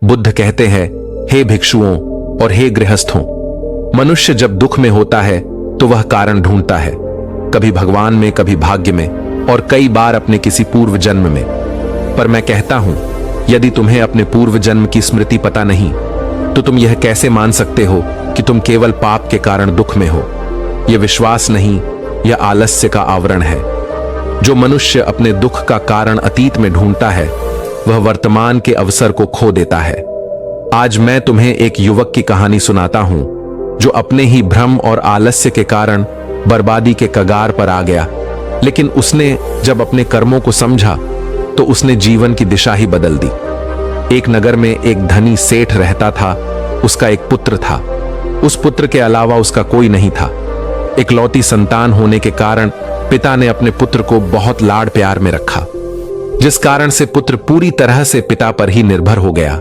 बुद्ध कहते हैं, हे भिक्षुओं और हे गृहस्थों, मनुष्य जब दुख में होता है तो वह कारण ढूंढता है, कभी भगवान में, कभी भाग्य में और कई बार अपने किसी पूर्व जन्म में। पर मैं कहता हूं, यदि तुम्हें अपने पूर्व जन्म की स्मृति पता नहीं तो तुम यह कैसे मान सकते हो कि तुम केवल पाप के कारण दुख में हो? यह विश्वास नहीं, यह आलस्य का आवरण है। जो मनुष्य अपने दुख का कारण अतीत में ढूंढता है वह वर्तमान के अवसर को खो देता है। आज मैं तुम्हें एक युवक की कहानी सुनाता हूं जो अपने ही भ्रम और आलस्य के कारण बर्बादी के कगार पर आ गया, लेकिन उसने जब अपने कर्मों को समझा तो उसने जीवन की दिशा ही बदल दी। एक नगर में एक धनी सेठ रहता था। उसका एक पुत्र था। उस पुत्र के अलावा उसका कोई नहीं था। इकलौती संतान होने के कारण पिता ने अपने पुत्र को बहुत लाड प्यार में रखा, जिस कारण से पुत्र पूरी तरह से पिता पर ही निर्भर हो गया।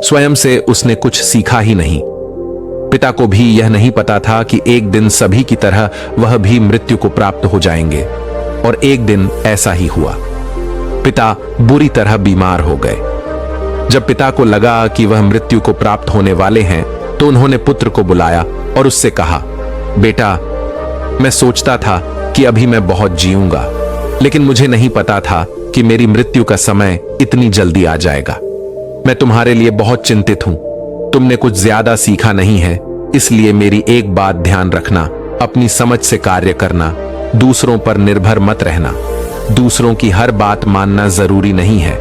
स्वयं से उसने कुछ सीखा ही नहीं। पिता को भी यह नहीं पता था कि एक दिन सभी की तरह वह भी मृत्यु को प्राप्त हो जाएंगे, और एक दिन ऐसा ही हुआ। पिता बुरी तरह बीमार हो गए। जब पिता को लगा कि वह मृत्यु को प्राप्त होने वाले हैं तो उन्होंने पुत्र को बुलाया और उससे कहा, बेटा, मैं सोचता था कि अभी मैं बहुत जीऊंगा, लेकिन मुझे नहीं पता था कि मेरी मृत्यु का समय इतनी जल्दी आ जाएगा। मैं तुम्हारे लिए बहुत चिंतित हूं। तुमने कुछ ज्यादा सीखा नहीं है, इसलिए मेरी एक बात ध्यान रखना, अपनी समझ से कार्य करना, दूसरों पर निर्भर मत रहना। दूसरों की हर बात मानना जरूरी नहीं है।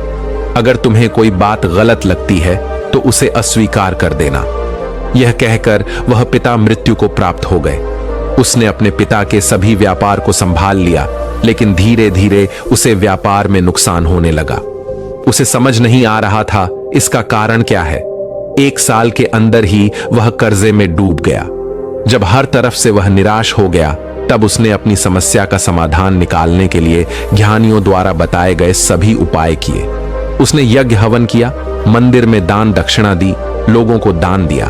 अगर तुम्हें कोई बात गलत लगती है तो उसे अस्वीकार कर देना। यह कहकर वह पिता मृत्यु को प्राप्त हो गए। उसने अपने पिता के सभी व्यापार को संभाल लिया, लेकिन धीरे धीरे उसे व्यापार में नुकसान होने लगा। उसे समझ नहीं आ रहा था इसका कारण क्या है। एक साल के अंदर ही वह कर्जे में डूब गया। जब हर तरफ से वह निराश हो गया, तब उसने अपनी समस्या का समाधान निकालने के लिए ज्ञानियों द्वारा बताए गए सभी उपाय किए। उसने यज्ञ हवन किया, मंदिर में दान दक्षिणा दी, लोगों को दान दिया,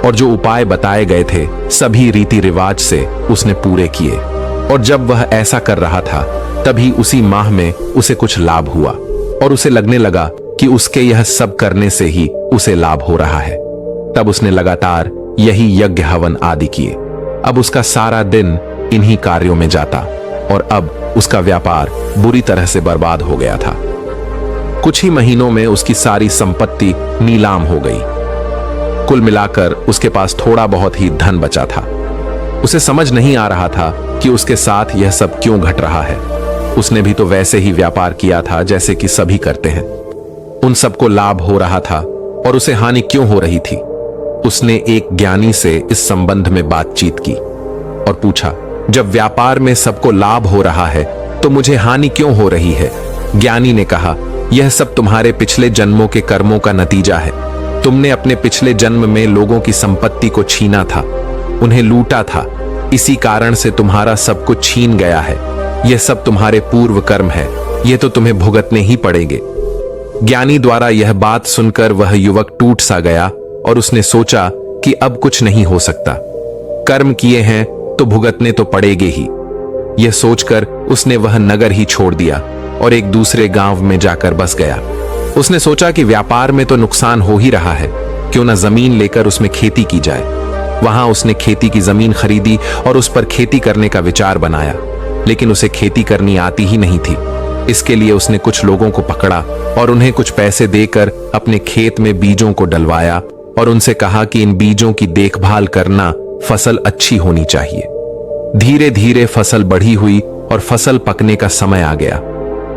और जो उपाय बताए गए थे सभी रीति रिवाज से उसने पूरे किए। और जब वह ऐसा कर रहा था तभी उसी माह में उसे कुछ लाभ हुआ, और उसे लगने लगा कि उसके यह सब करने से ही उसे लाभ हो रहा है। तब उसने लगातार यही यज्ञ हवन आदि किए। अब उसका सारा दिन इन्हीं कार्यों में जाता, और अब उसका व्यापार बुरी तरह से बर्बाद हो गया था। कुछ ही महीनों में उसकी सारी संपत्ति नीलाम हो गई। कुल मिलाकर उसके पास थोड़ा बहुत ही धन बचा था। उसे समझ नहीं आ रहा था कि उसके साथ यह सब क्यों घट रहा है। उसने भी तो वैसे ही व्यापार किया था जैसे कि सभी करते हैं। उन सबको लाभ हो रहा था और उसे हानि क्यों हो रही थी। उसने एक ज्ञानी से इस संबंध में बातचीत की और पूछा, जब व्यापार में सबको लाभ हो रहा है तो मुझे हानि क्यों हो रही है? ज्ञानी ने कहा, यह सब तुम्हारे पिछले जन्मों के कर्मों का नतीजा है। तुमने अपने पिछले जन्म में लोगों की संपत्ति को छीना था, उन्हें लूटा था। इसी कारण से तुम्हारा सब कुछ छीन गया है। यह सब तुम्हारे पूर्व कर्म है, यह तो तुम्हें भुगतने ही पड़ेंगे। ज्ञानी द्वारा यह बात सुनकर वह युवक टूट सा गया और उसने सोचा कि अब कुछ नहीं हो सकता। कर्म किए हैं तो भुगतने तो पड़ेगे ही। यह सोचकर उसने वह नगर ही छोड़ दिया और एक दूसरे गांव में जाकर बस गया। उसने सोचा कि व्यापार में तो नुकसान हो ही रहा है, क्यों न जमीन लेकर उसमें खेती की जाए। वहां उसने खेती की जमीन खरीदी और उस पर खेती करने का विचार बनाया, लेकिन उसे खेती करनी आती ही नहीं थी। इसके लिए उसने कुछ लोगों को पकड़ा और उन्हें कुछ पैसे देकर अपने खेत में बीजों को डलवाया और उनसे कहा कि इन बीजों की देखभाल करना, फसल अच्छी होनी चाहिए। धीरे धीरे फसल बढ़ी हुई और फसल पकने का समय आ गया।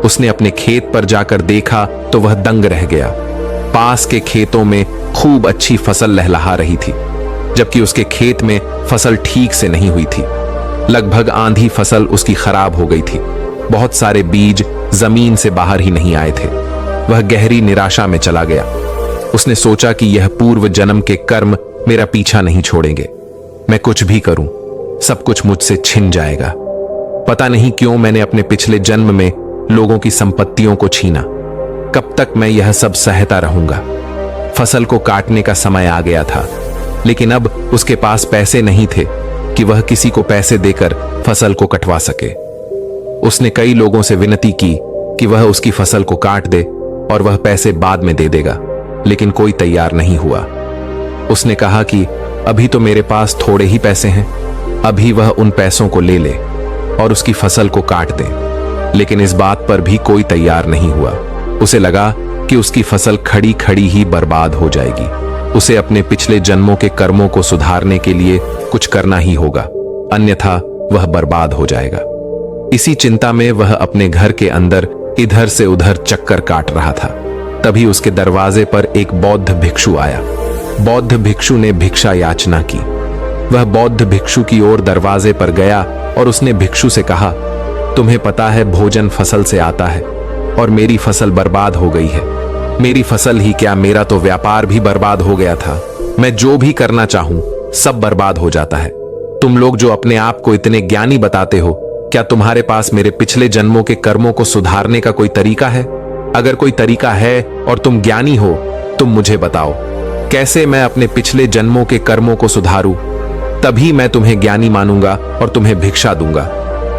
उसने अपने खेत पर जाकर देखा तो वह दंग रह गया। पास के खेतों में खूब अच्छी फसल लहलहा रही थी, जबकि उसके खेत में फसल ठीक से नहीं हुई थी। लगभग आंधी फसल उसकी खराब हो गई थी। बहुत सारे बीज जमीन से बाहर ही नहीं आए थे। वह गहरी निराशा में चला गया। उसने सोचा कि यह पूर्व जन्म के कर्म मेरा पीछा नहीं छोड़ेंगे। मैं कुछ भी करूं, सब कुछ मुझसे छिन जाएगा। पता नहीं क्यों मैंने अपने पिछले जन्म में लोगों की संपत्तियों को छीना। कब तक मैं यह सब सहता रहूंगा? फसल को काटने का समय आ गया था, लेकिन अब उसके पास पैसे नहीं थे कि वह किसी को पैसे देकर फसल को कटवा सके। उसने कई लोगों से विनती की कि वह उसकी फसल को काट दे और वह पैसे बाद में दे देगा, लेकिन कोई तैयार नहीं हुआ। उसने कहा कि अभी तो मेरे पास थोड़े ही पैसे हैं, अभी वह उन पैसों को ले ले और उसकी फसल को काट दे। लेकिन इस बात पर भी कोई तैयार नहीं हुआ। उसे लगा कि उसकी फसल खड़ी खड़ी ही बर्बाद हो जाएगी। उसे अपने पिछले जन्मों के कर्मों को सुधारने के लिए कुछ करना ही होगा, अन्यथा वह बर्बाद हो जाएगा। इसी चिंता में वह अपने घर के अंदर इधर से उधर चक्कर काट रहा था। तभी उसके दरवाजे पर एक बौद्ध भिक्षु आया। बौद्ध भिक्षु ने भिक्षा याचना की। वह बौद्ध भिक्षु की ओर दरवाजे पर गया और उसने भिक्षु से कहा, तुम्हें पता है भोजन फसल से आता है और मेरी फसल बर्बाद हो गई है। मेरी फसल ही क्या, मेरा तो व्यापार भी बर्बाद हो गया था। मैं जो भी करना चाहूं सब बर्बाद हो जाता है। तुम लोग जो अपने आप को इतने ज्ञानी बताते हो, क्या तुम्हारे पास मेरे पिछले जन्मों के कर्मों को सुधारने का कोई तरीका है? अगर कोई तरीका है और तुम ज्ञानी हो, तुम मुझे बताओ, कैसे मैं अपने पिछले जन्मों के कर्मों को सुधारूं? तभी मैं तुम्हें ज्ञानी मानूंगा और तुम्हें भिक्षा दूंगा,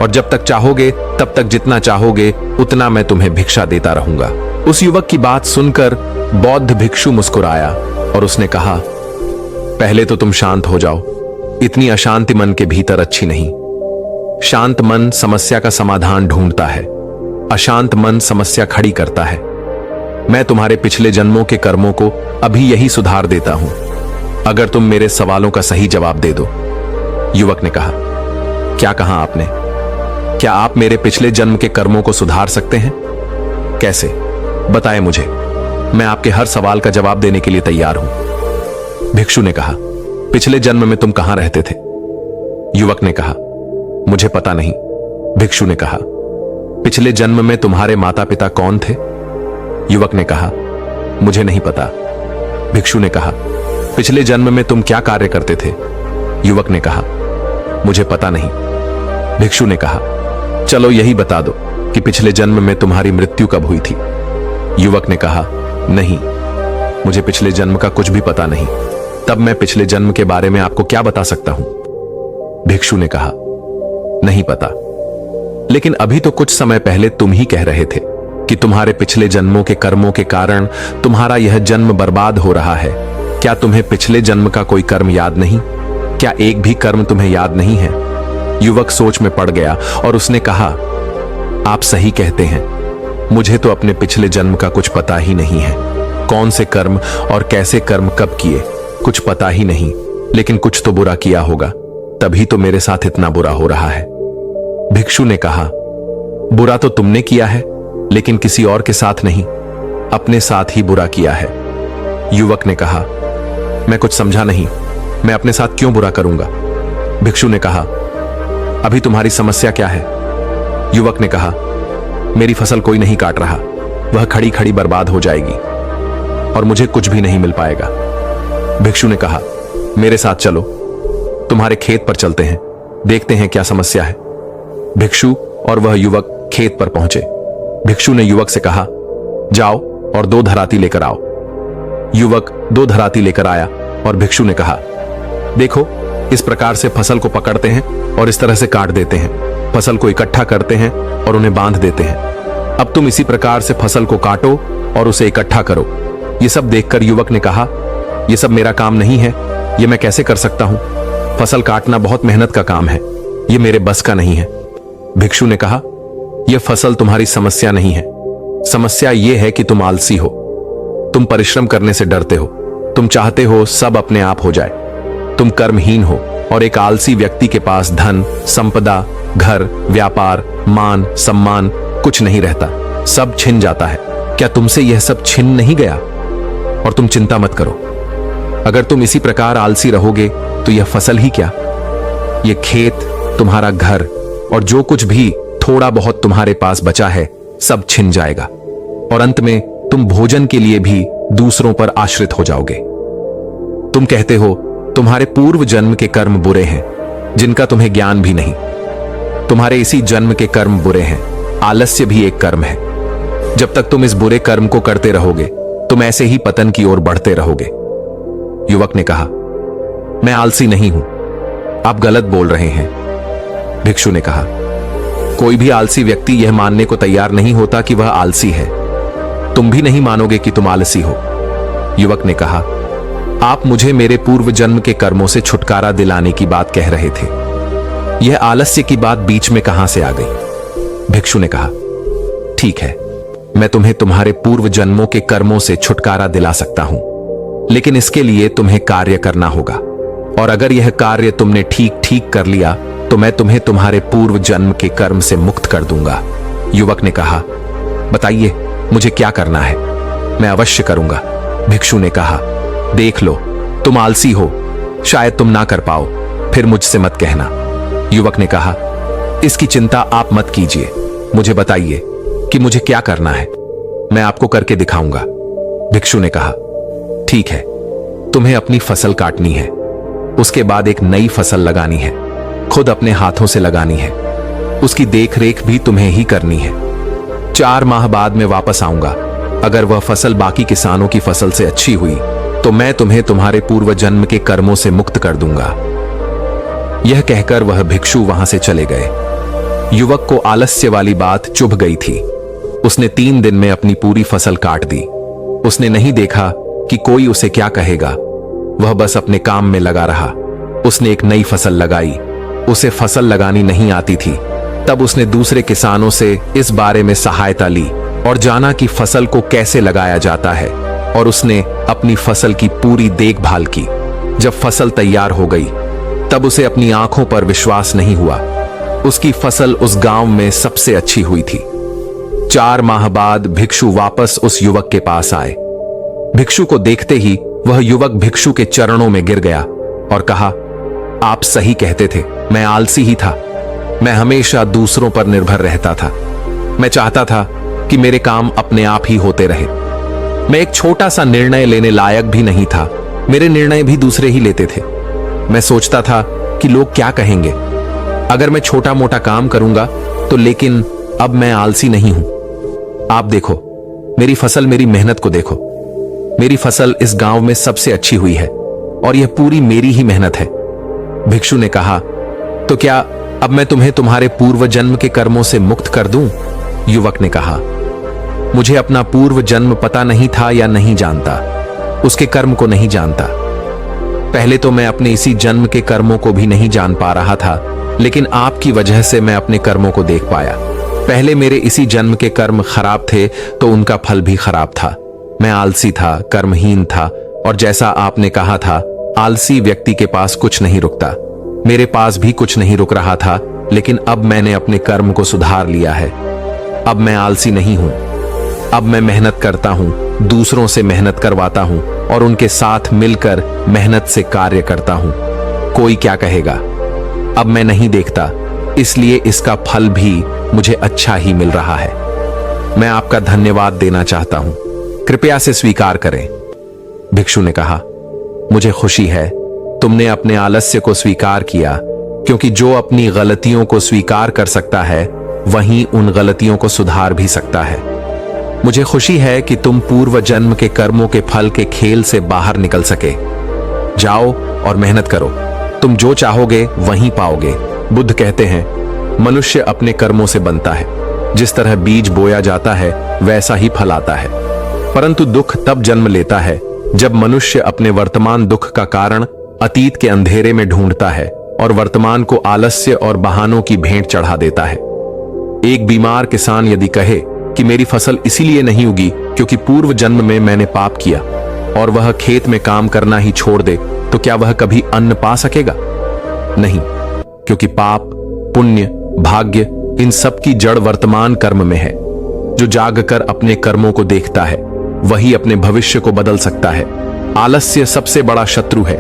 और जब तक चाहोगे तब तक जितना चाहोगे उतना मैं तुम्हें भिक्षा देता रहूंगा। उस युवक की बात सुनकर बौद्ध भिक्षु मुस्कुराया और उसने कहा, पहले तो तुम शांत हो जाओ। इतनी अशांति मन के भीतर अच्छी नहीं। शांत मन समस्या का समाधान ढूंढता है, अशांत मन समस्या खड़ी करता है। मैं तुम्हारे पिछले जन्मों के कर्मों को अभी यही सुधार देता हूं, अगर तुम मेरे सवालों का सही जवाब दे दो। युवक ने कहा, क्या कहा आपने? क्या आप मेरे पिछले जन्म के कर्मों को सुधार सकते हैं? कैसे? बताएं मुझे, मैं आपके हर सवाल का जवाब देने के लिए तैयार हूं। भिक्षु ने कहा, पिछले जन्म में तुम कहां रहते थे? युवक ने कहा, मुझे पता नहीं। भिक्षु ने कहा, पिछले जन्म में तुम्हारे माता पिता कौन थे? युवक ने कहा, मुझे नहीं पता। भिक्षु ने कहा, पिछले जन्म में तुम क्या कार्य करते थे? युवक ने कहा, मुझे पता नहीं। भिक्षु ने कहा, चलो यही बता दो कि पिछले जन्म में तुम्हारी मृत्यु कब हुई थी? युवक ने कहा, नहीं, मुझे पिछले जन्म का कुछ भी पता नहीं। तब मैं पिछले जन्म के बारे में आपको क्या बता सकता हूं? भिक्षु ने कहा, नहीं पता। लेकिन अभी तो कुछ समय पहले तुम ही कह रहे थे कि तुम्हारे पिछले जन्मों के कर्मों के कारण तुम्हारा यह जन्म बर्बाद हो रहा है। क्या तुम्हें पिछले जन्म का कोई कर्म याद नहीं? क्या एक भी कर्म तुम्हें याद नहीं है? युवक सोच में पड़ गया और उसने कहा, आप सही कहते हैं, मुझे तो अपने पिछले जन्म का कुछ पता ही नहीं है। कौन से कर्म और कैसे कर्म कब किए कुछ पता ही नहीं, लेकिन कुछ तो बुरा किया होगा, तभी तो मेरे साथ इतना बुरा हो रहा है। भिक्षु ने कहा, बुरा तो तुमने किया है, लेकिन किसी और के साथ नहीं, अपने साथ ही बुरा किया है। युवक ने कहा, मैं कुछ समझा नहीं, मैं अपने साथ क्यों बुरा करूंगा? भिक्षु ने कहा, अभी तुम्हारी समस्या क्या है? युवक ने कहा, मेरी फसल कोई नहीं काट रहा, वह खड़ी खड़ी बर्बाद हो जाएगी और मुझे कुछ भी नहीं मिल पाएगा। भिक्षु ने कहा, मेरे साथ चलो, तुम्हारे खेत पर चलते हैं, देखते हैं क्या समस्या है। भिक्षु और वह युवक खेत पर पहुंचे। भिक्षु ने युवक से कहा, जाओ और 2 धराती लेकर आओ। युवक 2 धराती लेकर आया और भिक्षु ने कहा, देखो, इस प्रकार से फसल को पकड़ते हैं और इस तरह से काट देते हैं, फसल को इकट्ठा करते हैं और उन्हें बांध देते हैं। अब तुम इसी प्रकार से फसल को काटो और उसे इकट्ठा करो। ये सब देखकर युवक ने कहा, ये सब मेरा काम नहीं है, ये मैं कैसे कर सकता हूं? फसल काटना बहुत मेहनत का काम है, ये मेरे बस का नहीं है। भिक्षु ने कहा, यह फसल तुम्हारी समस्या नहीं है, समस्या यह है कि तुम आलसी हो, तुम परिश्रम करने से डरते हो, तुम चाहते हो सब अपने आप हो जाए, तुम कर्महीन हो और एक आलसी व्यक्ति के पास धन, संपदा, घर, व्यापार, मान, सम्मान कुछ नहीं रहता, सब छिन जाता है। क्या तुमसे यह सब छिन नहीं गया? और तुम चिंता मत करो, अगर तुम इसी प्रकार आलसी रहोगे तो यह फसल ही क्या, यह खेत, तुम्हारा घर और जो कुछ भी थोड़ा बहुत तुम्हारे पास बचा है सब छिन जाएगा और अंत में तुम भोजन के लिए भी दूसरों पर आश्रित हो जाओगे। तुम कहते हो तुम्हारे पूर्व जन्म के कर्म बुरे हैं, जिनका तुम्हें ज्ञान भी नहीं। तुम्हारे इसी जन्म के कर्म बुरे हैं, आलस्य भी एक कर्म है। जब तक तुम इस बुरे कर्म को करते रहोगे तुम ऐसे ही पतन की ओर बढ़ते रहोगे। युवक ने कहा, मैं आलसी नहीं हूं, आप गलत बोल रहे हैं। भिक्षु ने कहा, कोई भी आलसी व्यक्ति यह मानने को तैयार नहीं होता कि वह आलसी है। तुम भी नहीं मानोगे कि तुम आलसी हो। युवक ने कहा, आप मुझे मेरे पूर्व जन्म के कर्मों से छुटकारा दिलाने की बात कह रहे थे। यह आलस्य की बात बीच में कहां से आ गई? भिक्षु ने कहा, ठीक है, मैं तुम्हें तुम्हारे पूर्व जन्मों के कर्मों से छुटकारा दिला सकता हूं, लेकिन इसके लिए तुम्हें कार्य करना होगा, और अगर यह कार्य तुमने ठीक ठीक कर लिया तो मैं तुम्हें तुम्हारे पूर्व जन्म के कर्म से मुक्त कर दूंगा। युवक ने कहा, बताइए मुझे क्या करना है, मैं अवश्य करूंगा। भिक्षु ने कहा, देख लो, तुम आलसी हो, शायद तुम ना कर पाओ, फिर मुझसे मत कहना। युवक ने कहा, इसकी चिंता आप मत कीजिए, मुझे बताइए कि मुझे क्या करना है, मैं आपको करके दिखाऊंगा। भिक्षु ने कहा, ठीक है, तुम्हें अपनी फसल काटनी है, उसके बाद एक नई फसल लगानी है, खुद अपने हाथों से लगानी है, उसकी देखरेख भी तुम्हें ही करनी है। 4 माह बाद मैं वापस आऊंगा, अगर वह फसल बाकी किसानों की फसल से अच्छी हुई तो मैं तुम्हें तुम्हारे पूर्व जन्म के कर्मों से मुक्त कर दूंगा। यह कहकर वह भिक्षु वहां से चले गए। युवक को आलस्य वाली बात चुभ गई थी। उसने 3 दिन में अपनी पूरी फसल काट दी। उसने नहीं देखा कि कोई उसे क्या कहेगा, वह बस अपने काम में लगा रहा। उसने एक नई फसल लगाई, उसे फसल लगानी नहीं आती थी। तब उसने दूसरे किसानों से इस बारे में सहायता ली और जाना कि फसल को कैसे लगाया जाता है, और उसने अपनी फसल की पूरी देखभाल की। जब फसल तैयार हो गई तब उसे अपनी आंखों पर विश्वास नहीं हुआ। उसकी फसल उस गांव में सबसे अच्छी हुई थी। 4 माह बाद भिक्षु वापस उस युवक के पास आए। भिक्षु को देखते ही वह युवक भिक्षु के चरणों में गिर गया और कहा, आप सही कहते थे, मैं आलसी ही था, मैं हमेशा दूसरों पर निर्भर रहता था। मैं चाहता था कि मेरे काम अपने आप ही होते रहे। मैं एक छोटा सा निर्णय लेने लायक भी नहीं था, मेरे निर्णय भी दूसरे ही लेते थे। मैं सोचता था कि लोग क्या कहेंगे अगर मैं छोटा मोटा काम करूंगा तो, लेकिन अब मैं आलसी नहीं हूं। आप देखो, मेरी फसल, मेरी मेहनत को देखो। मेरी फसल इस गांव में सबसे अच्छी हुई है और यह पूरी मेरी ही मेहनत है। भिक्षु ने कहा, तो क्या अब मैं तुम्हें तुम्हारे पूर्व जन्म के कर्मों से मुक्त कर दूं? युवक ने कहा, मुझे अपना पूर्व जन्म पता नहीं था या नहीं जानता, उसके कर्म को नहीं जानता। पहले तो मैं अपने इसी जन्म के कर्मों को भी नहीं जान पा रहा था, लेकिन आपकी वजह से मैं अपने कर्मों को देख पाया। पहले मेरे इसी जन्म के कर्म खराब थे तो उनका फल भी खराब था। मैं आलसी था, कर्महीन था, और जैसा आपने कहा था, आलसी व्यक्ति के पास कुछ नहीं रुकता। मेरे पास भी कुछ नहीं रुक रहा था, लेकिन अब मैंने अपने कर्म को सुधार लिया है। अब मैं आलसी नहीं हूं। अब मैं मेहनत करता हूं, दूसरों से मेहनत करवाता हूं और उनके साथ मिलकर मेहनत से कार्य करता हूं। कोई क्या कहेगा अब मैं नहीं देखता, इसलिए इसका फल भी मुझे अच्छा ही मिल रहा है। मैं आपका धन्यवाद देना चाहता हूं, कृपया से स्वीकार करें। भिक्षु ने कहा, मुझे खुशी है तुमने अपने आलस्य को स्वीकार किया, क्योंकि जो अपनी गलतियों को स्वीकार कर सकता है वहीं उन गलतियों को सुधार भी सकता है। मुझे खुशी है कि तुम पूर्व जन्म के कर्मों के फल के खेल से बाहर निकल सके। जाओ और मेहनत करो, तुम जो चाहोगे वहीं पाओगे। बुद्ध कहते हैं, मनुष्य अपने कर्मों से बनता है। जिस तरह बीज बोया जाता है वैसा ही फल आता है। परंतु दुख तब जन्म लेता है जब मनुष्य अपने वर्तमान दुख का कारण अतीत के अंधेरे में ढूंढता है और वर्तमान को आलस्य और बहानों की भेंट चढ़ा देता है। एक बीमार किसान यदि कहे कि मेरी फसल इसीलिए नहीं उगी क्योंकि पूर्व जन्म में मैंने पाप किया, और वह खेत में काम करना ही छोड़ दे, तो क्या वह कभी अन्न पा सकेगा? नहीं, क्योंकि पाप, पुण्य, भाग्य, इन सब की जड़ वर्तमान कर्म में है। जो जागकर अपने कर्मों को देखता है वही अपने भविष्य को बदल सकता है। आलस्य सबसे बड़ा शत्रु है।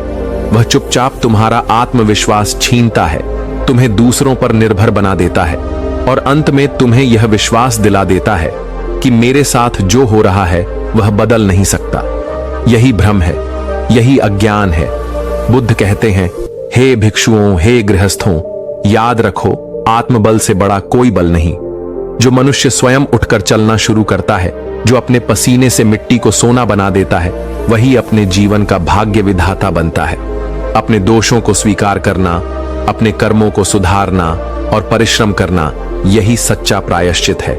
वह चुपचाप तुम्हारा आत्मविश्वास छीनता है, तुम्हें दूसरों पर निर्भर बना देता है और अंत में तुम्हें यह विश्वास दिला देता है कि मेरे साथ जो हो रहा है वह बदल नहीं सकता। यही भ्रम है, यही अज्ञान है। बुद्ध कहते हैं, हे भिक्षुओं, हे गृहस्थों, याद रखो, आत्मबल से बड़ा कोई बल नहीं। जो मनुष्य स्वयं उठकर चलना शुरू करता है, जो अपने पसीने से मिट्टी को सोना बना देता है, वही अपने जीवन का भाग्य विधाता बनता है। अपने दोषों को स्वीकार करना, अपने कर्मों को सुधारना और परिश्रम करना, यही सच्चा प्रायश्चित है।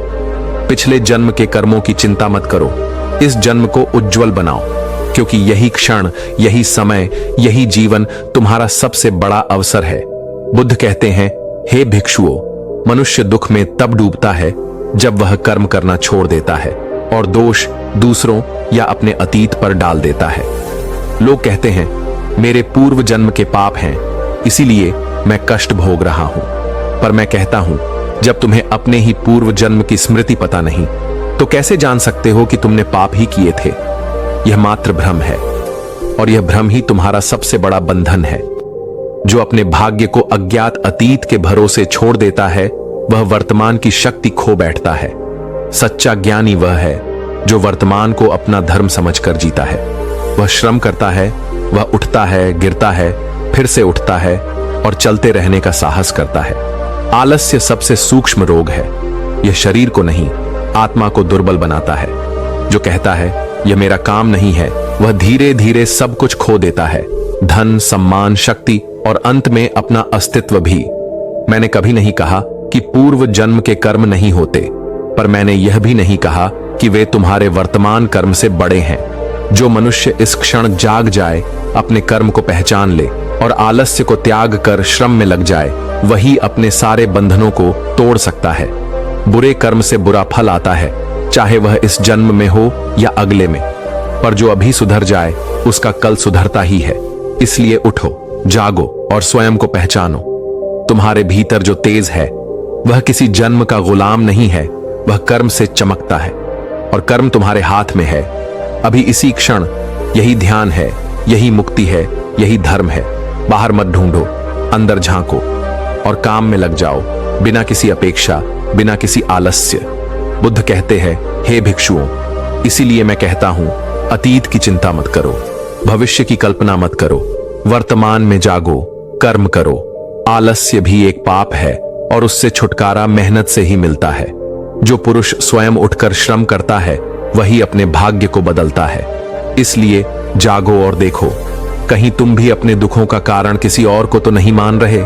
पिछले जन्म के कर्मों की चिंता मत करो, इस जन्म को उज्जवल बनाओ। क्योंकि यही क्षण, यही समय, यही जीवन तुम्हारा सबसे बड़ा अवसर है। बुद्ध कहते हैं, हे भिक्षुओं, मनुष्य दुख में तब डूबता है जब वह कर्म करना छोड़ देता है और दोष दूसरों या अपने अतीत पर डाल देता है। लोग कहते हैं, मेरे पूर्व जन्म के पाप हैं, इसीलिए मैं कष्ट भोग रहा हूं। पर मैं कहता हूं, जब तुम्हें अपने ही पूर्व जन्म की स्मृति पता नहीं, तो कैसे जान सकते हो कि तुमने पाप ही किए थे? यह मात्र भ्रम है, और यह भ्रम ही तुम्हारा सबसे बड़ा बंधन है। जो अपने भाग्य को अज्ञात अतीत के भरोसे छोड़ देता है, वह वर्तमान की शक्ति खो बैठता है। सच्चा ज्ञानी वह है जो वर्तमान को अपना धर्म समझकर जीता है। वह श्रम करता है, वह उठता है, गिरता है, फिर से उठता है और चलते रहने का साहस करता है। आलस्य सबसे सूक्ष्म रोग है। यह शरीर को नहीं, आत्मा को दुर्बल बनाता है। जो कहता है यह मेरा काम नहीं है, वह धीरे धीरे सब कुछ खो देता है, धन, सम्मान, शक्ति और अंत में अपना अस्तित्व भी। मैंने कभी नहीं कहा कि पूर्व जन्म के कर्म नहीं होते, पर मैंने यह भी नहीं कहा कि वे तुम्हारे वर्तमान कर्म से बड़े हैं। जो मनुष्य इस क्षण जाग जाए, अपने कर्म को पहचान ले और आलस्य को त्याग कर श्रम में लग जाए, वही अपने सारे बंधनों को तोड़ सकता है। बुरे कर्म से बुरा फल आता है, चाहे वह इस जन्म में हो या अगले में, पर जो अभी सुधर जाए उसका कल सुधरता ही है। इसलिए उठो, जागो और स्वयं को पहचानो। तुम्हारे भीतर जो तेज है वह किसी जन्म का गुलाम नहीं है, वह कर्म से चमकता है और कर्म तुम्हारे हाथ में है। अभी इसी क्षण यही ध्यान है, यही मुक्ति है, यही धर्म है। बाहर मत ढूंढो, अंदर झांको और काम में लग जाओ, बिना किसी अपेक्षा, बिना किसी आलस्य। बुद्ध कहते हैं, हे भिक्षुओं, इसीलिए मैं कहता हूं, अतीत की चिंता मत करो, भविष्य की कल्पना मत करो, वर्तमान में जागो, कर्म करो। आलस्य भी एक पाप है और उससे छुटकारा मेहनत से ही मिलता है। जो पुरुष स्वयं उठकर श्रम करता है, वही अपने भाग्य को बदलता है। इसलिए जागो और देखो, कहीं तुम भी अपने दुखों का कारण किसी और को तो नहीं मान रहे?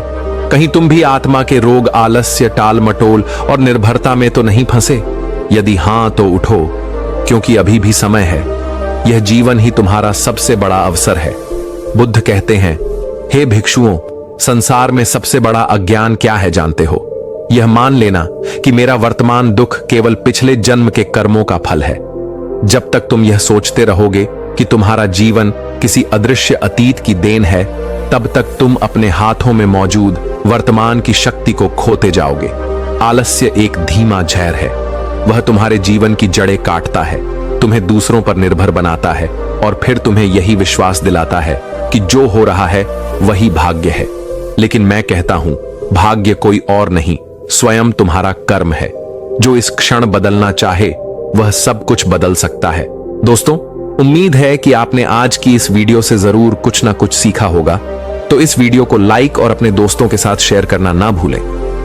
कहीं तुम भी आत्मा के रोग, आलस्य, टाल मटोल और निर्भरता में तो नहीं फंसे? यदि हां तो उठो, क्योंकि अभी भी समय है। यह जीवन ही तुम्हारा सबसे बड़ा अवसर है। बुद्ध कहते हैं, हे भिक्षुओं, संसार में सबसे बड़ा अज्ञान क्या है जानते हो? यह मान लेना कि मेरा वर्तमान दुख केवल पिछले जन्म के कर्मों का फल है। जब तक तुम यह सोचते रहोगे कि तुम्हारा जीवन किसी अदृश्य अतीत की देन है, तब तक तुम अपने हाथों में मौजूद वर्तमान की शक्ति को खोते जाओगे। आलस्य एक धीमा जहर है। वह तुम्हारे जीवन की जड़ें काटता है, तुम्हें दूसरों पर निर्भर बनाता है और फिर तुम्हें यही विश्वास दिलाता है कि जो हो रहा है वही भाग्य है। लेकिन मैं कहता हूं, भाग्य कोई और नहीं, स्वयं तुम्हारा कर्म है। जो इस क्षण बदलना चाहे वह सब कुछ बदल सकता है। दोस्तों, उम्मीद है कि आपने आज की इस वीडियो से जरूर कुछ ना कुछ सीखा होगा। तो इस वीडियो को लाइक और अपने दोस्तों के साथ शेयर करना ना भूलें।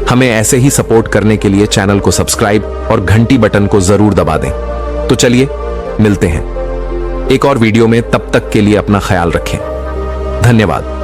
हमें ऐसे ही सपोर्ट करने के लिए चैनल को सब्सक्राइब और घंटी बटन को जरूर दबा दें। तो चलिए मिलते हैं एक और वीडियो में, तब तक के लिए अपना ख्याल रखें। धन्यवाद।